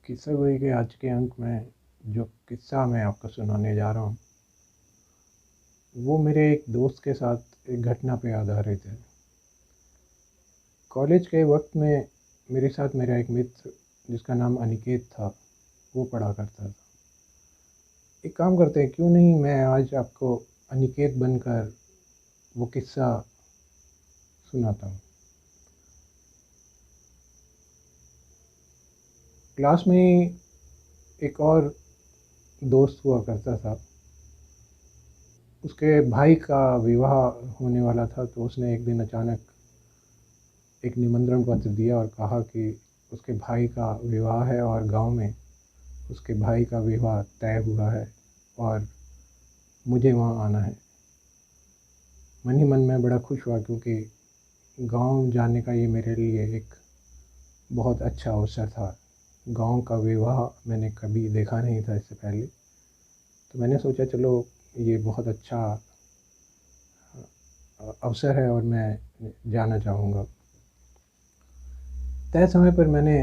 किस्सा गोई के आज के अंक में जो किस्सा मैं आपको सुनाने जा रहा हूँ वो मेरे एक दोस्त के साथ एक घटना पे आधारित है। कॉलेज के वक्त में मेरे साथ मेरा एक मित्र जिसका नाम अनिकेत था वो पढ़ा करता था। एक काम करते हैं, क्यों नहीं मैं आज आपको अनिकेत बनकर वो किस्सा सुनाता हूँ। क्लास में ही एक और दोस्त हुआ करता था। उसके भाई का विवाह होने वाला था, तो उसने एक दिन अचानक एक निमंत्रण पत्र दिया और कहा कि उसके भाई का विवाह है और गांव में उसके भाई का विवाह तय हुआ है और मुझे वहां आना है। मन ही मन में बड़ा खुश हुआ, क्योंकि गांव जाने का ये मेरे लिए एक बहुत अच्छा अवसर था। गांव का विवाह मैंने कभी देखा नहीं था इससे पहले, तो मैंने सोचा चलो ये बहुत अच्छा अवसर है और मैं जाना चाहूँगा। तय समय पर मैंने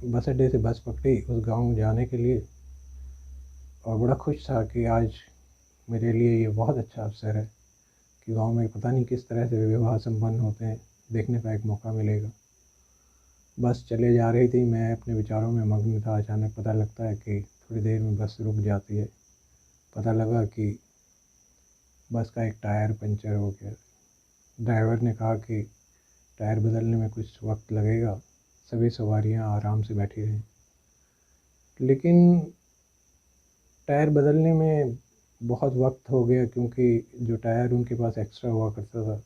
बस अड्डे से बस पकड़ी उस गांव जाने के लिए और बड़ा खुश था कि आज मेरे लिए ये बहुत अच्छा अवसर है कि गांव में पता नहीं किस तरह से विवाह संपन्न होते हैं, देखने का एक मौका मिलेगा। बस चले जा रही थी, मैं अपने विचारों में मग्न था। अचानक पता लगता है कि थोड़ी देर में बस रुक जाती है। पता लगा कि बस का एक टायर पंचर हो गया। ड्राइवर ने कहा कि टायर बदलने में कुछ वक्त लगेगा, सभी सवारियां आराम से बैठी रहें। लेकिन टायर बदलने में बहुत वक्त हो गया, क्योंकि जो टायर उनके पास एक्स्ट्रा हुआ करता था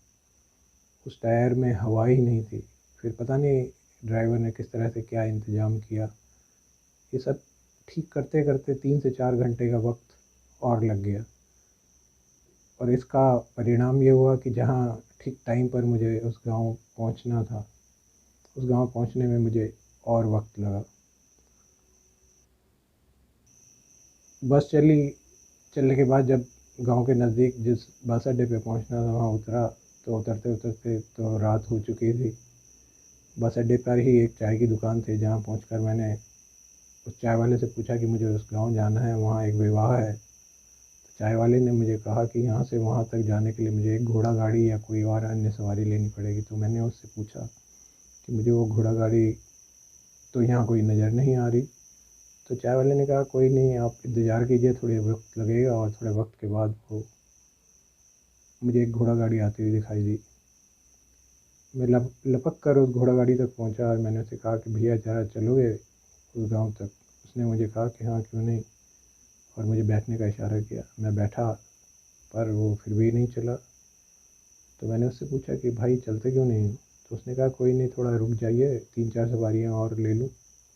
उस टायर में हवा ही नहीं थी। फिर पता नहीं ड्राइवर ने किस तरह से क्या इंतज़ाम किया, ये सब ठीक करते करते 3 से 4 घंटे का वक्त और लग गया। और इसका परिणाम ये हुआ कि जहाँ ठीक टाइम पर मुझे उस गांव पहुंचना था, उस गांव पहुंचने में मुझे और वक्त लगा। बस चलने के बाद जब गांव के नज़दीक जिस बस अड्डे पे पहुंचना था वहां उतरा, तो उतरते उतरते तो रात हो चुकी थी। बस अड्डे पर ही एक चाय की दुकान थी, जहां पहुंचकर मैंने उस चाय वाले से पूछा कि मुझे उस गांव जाना है, वहां एक विवाह है। तो चाय वाले ने मुझे कहा कि यहाँ से वहां तक जाने के लिए मुझे एक घोड़ा गाड़ी या कोई और अन्य सवारी लेनी पड़ेगी। तो मैंने उससे पूछा कि मुझे वो घोड़ा गाड़ी तो यहाँ कोई नज़र नहीं आ रही। तो चाय वाले ने कहा कोई नहीं, आप इंतज़ार कीजिए, थोड़े वक्त लगेगा और थोड़े वक्त के बाद वो मुझे एक घोड़ा गाड़ी आती हुई दिखाई दी। मैं लपक कर उस घोड़ा गाड़ी तक पहुंचा और मैंने उसे कहा कि भैया ज़रा चलोगे उस गांव तक। उसने मुझे कहा कि हाँ क्यों नहीं, और मुझे बैठने का इशारा किया। मैं बैठा, पर वो फिर भी नहीं चला। तो मैंने उससे पूछा कि भाई चलते क्यों नहीं हो? तो उसने कहा कोई नहीं, थोड़ा रुक जाइए, 3 4 सवारियाँ और ले लूँ,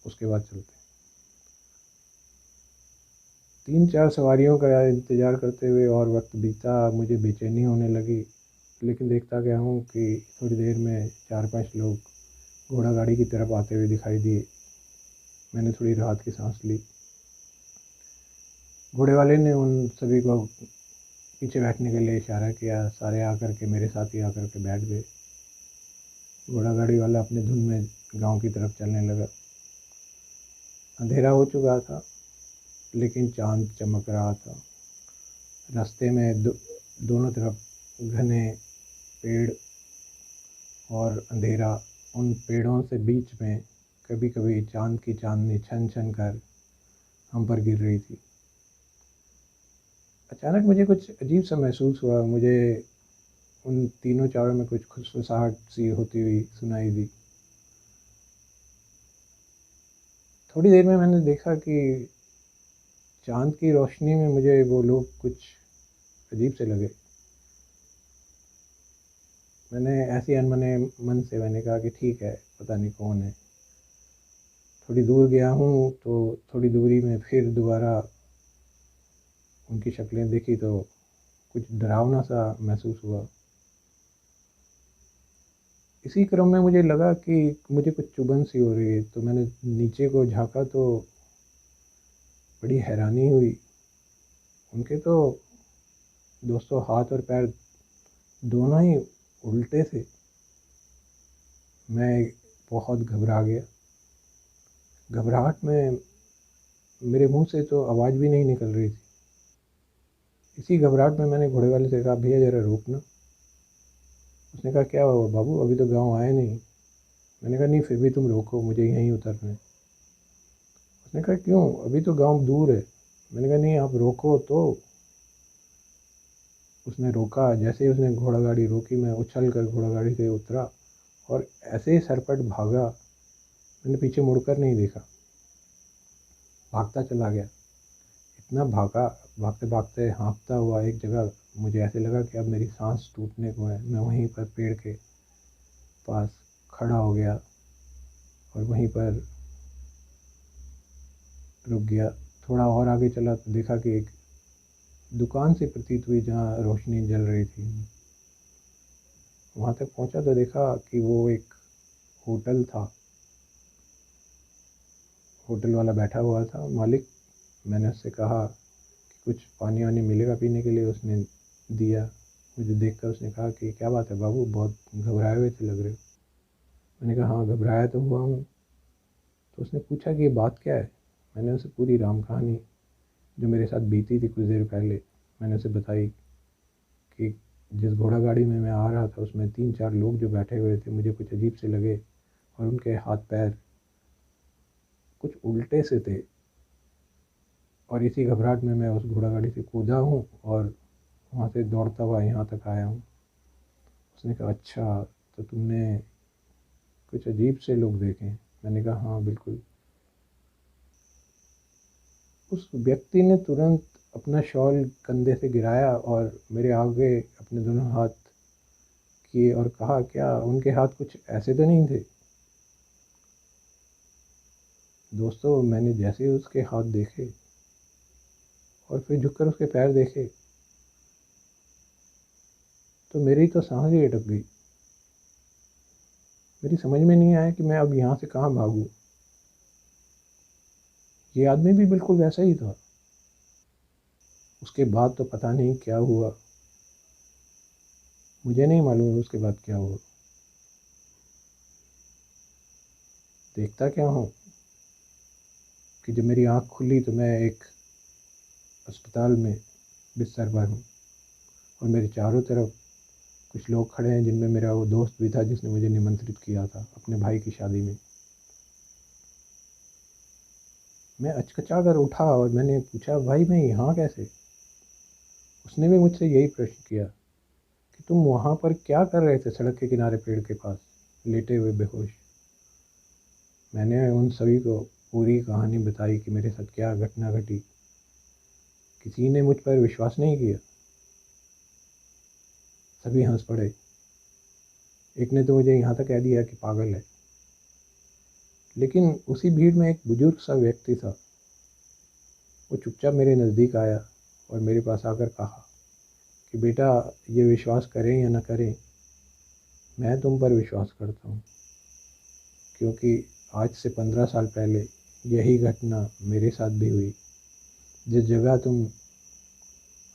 उसके बाद चलते हैं। 3 4 सवारियों का इंतज़ार करते हुए और वक्त बीता, मुझे बेचैनी होने लगी। लेकिन देखता गया हूँ कि थोड़ी देर में 4 5 लोग घोड़ा गाड़ी की तरफ आते हुए दिखाई दिए। मैंने थोड़ी राहत की सांस ली। घोड़े वाले ने उन सभी को पीछे बैठने के लिए इशारा किया। सारे आकर के मेरे साथ ही आकर के बैठ गए। घोड़ा गाड़ी वाला अपने धुन में गांव की तरफ चलने लगा। अंधेरा हो चुका था, लेकिन चांद चमक रहा था। रास्ते में दोनों तरफ घने पेड़ और अंधेरा। उन पेड़ों से बीच में कभी कभी चांद की चांदनी छन छन कर हम पर गिर रही थी। अचानक मुझे कुछ अजीब सा महसूस हुआ। मुझे उन तीनों चारों में कुछ खुशफुसाहट सी होती हुई सुनाई दी। थोड़ी देर में मैंने देखा कि चांद की रोशनी में मुझे वो लोग कुछ अजीब से लगे। मैंने ऐसे ही अनमने मन से मैंने कहा कि ठीक है, पता नहीं कौन है। थोड़ी दूर गया हूँ तो थोड़ी दूरी में फिर दोबारा उनकी शक्लें देखी, तो कुछ डरावना सा महसूस हुआ। इसी क्रम में मुझे लगा कि मुझे कुछ चुभन सी हो रही है, तो मैंने नीचे को झांका तो बड़ी हैरानी हुई। उनके तो दोस्तों हाथ और पैर दोनों ही उल्टे थे। मैं बहुत घबरा गया। घबराहट में मेरे मुंह से तो आवाज़ भी नहीं निकल रही थी। इसी घबराहट में मैंने घोड़े वाले से कहा, भैया ज़रा रोकना। उसने कहा, क्या हुआ बाबू, अभी तो गाँव आए नहीं। मैंने कहा, नहीं फिर भी तुम रोको, मुझे यहीं उतरना है। उसने कहा, क्यों, अभी तो गाँव दूर है। मैंने कहा, नहीं आप रोको तो। उसने रोका, जैसे ही उसने घोड़ा गाड़ी रोकी मैं उछल कर घोड़ा गाड़ी से उतरा और ऐसे ही सरपट भागा। मैंने पीछे मुड़कर नहीं देखा, भागता चला गया। इतना भागा, भागते भागते हाँफता हुआ एक जगह मुझे ऐसे लगा कि अब मेरी सांस टूटने को है। मैं वहीं पर पेड़ के पास खड़ा हो गया और वहीं पर रुक गया। थोड़ा और आगे चला तो देखा कि एक दुकान सी प्रतीत हुई जहाँ रोशनी जल रही थी। वहाँ तक पहुँचा तो देखा कि वो एक होटल था। होटल वाला बैठा हुआ था, मालिक। मैंने उससे कहा कि कुछ पानी वानी मिलेगा पीने के लिए। उसने दिया। मुझे देखकर उसने कहा कि क्या बात है बाबू, बहुत घबराए हुए थे लग रहे हो। मैंने कहा, हाँ घबराया तो हुआ हूँ। तो उसने पूछा कि ये बात क्या है। मैंने उसे पूरी राम कहानी जो मेरे साथ बीती थी कुछ देर पहले मैंने उसे बताई कि जिस घोड़ा गाड़ी में मैं आ रहा था उसमें 3-4 लोग जो बैठे हुए थे मुझे कुछ अजीब से लगे और उनके हाथ पैर कुछ उल्टे से थे। और इसी घबराहट में मैं उस घोड़ा गाड़ी से कूदा हूँ और वहाँ से दौड़ता हुआ यहाँ तक आया हूँ। उसने कहा, अच्छा तो तुमने कुछ अजीब से लोग देखे। मैंने कहा, हाँ बिल्कुल। उस व्यक्ति ने तुरंत अपना शॉल कंधे से गिराया और मेरे आगे अपने दोनों हाथ किए और कहा, क्या उनके हाथ कुछ ऐसे तो नहीं थे। दोस्तों, मैंने जैसे ही उसके हाथ देखे और फिर झुककर उसके पैर देखे तो मेरी तो सांस ही अटक गई। मेरी समझ में नहीं आया कि मैं अब यहाँ से कहाँ भागूं। ये आदमी भी बिल्कुल वैसा ही था। उसके बाद तो पता नहीं क्या हुआ, मुझे नहीं मालूम उसके बाद क्या हुआ। देखता क्या हूँ कि जब मेरी आँख खुली तो मैं एक अस्पताल में बिस्तर पर हूँ और मेरे चारों तरफ कुछ लोग खड़े हैं जिनमें मेरा वो दोस्त भी था जिसने मुझे निमंत्रित किया था अपने भाई की शादी में। मैं अचकचा कर उठा और मैंने पूछा, भाई मैं यहाँ कैसे। उसने भी मुझसे यही प्रश्न किया कि तुम वहाँ पर क्या कर रहे थे सड़क के किनारे पेड़ के पास लेटे हुए बेहोश। मैंने उन सभी को पूरी कहानी बताई कि मेरे साथ क्या घटना घटी। किसी ने मुझ पर विश्वास नहीं किया, सभी हंस पड़े। एक ने तो मुझे यहाँ तक कह दिया कि पागल है। लेकिन उसी भीड़ में एक बुजुर्ग सा व्यक्ति था। वो चुपचाप मेरे नज़दीक आया और मेरे पास आकर कहा कि बेटा, ये विश्वास करें या न करें, मैं तुम पर विश्वास करता हूँ, क्योंकि आज से 15 साल पहले यही घटना मेरे साथ भी हुई। जिस जगह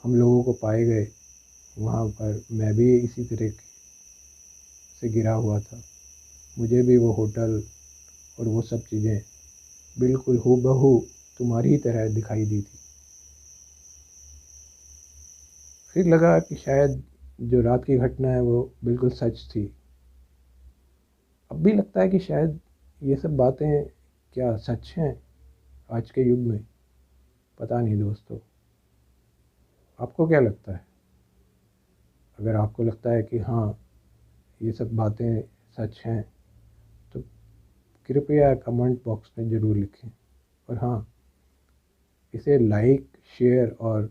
हम लोगों को पाए गए वहाँ पर मैं भी इसी तरह से गिरा हुआ था। मुझे भी वो होटल और वो सब चीज़ें बिल्कुल हूबहू तुम्हारी ही तरह दिखाई दी थी। फिर लगा कि शायद जो रात की घटना है वो बिल्कुल सच थी। अब भी लगता है कि शायद ये सब बातें क्या सच हैं आज के युग में। पता नहीं दोस्तों, आपको क्या लगता है। अगर आपको लगता है कि हाँ ये सब बातें सच हैं तो कृपया कमेंट बॉक्स में ज़रूर लिखें। और हाँ, इसे लाइक, शेयर और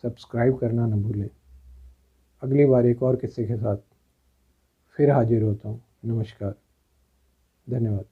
सब्सक्राइब करना न भूलें। अगली बार एक और किस्से के साथ फिर हाजिर होता हूँ। नमस्कार, धन्यवाद।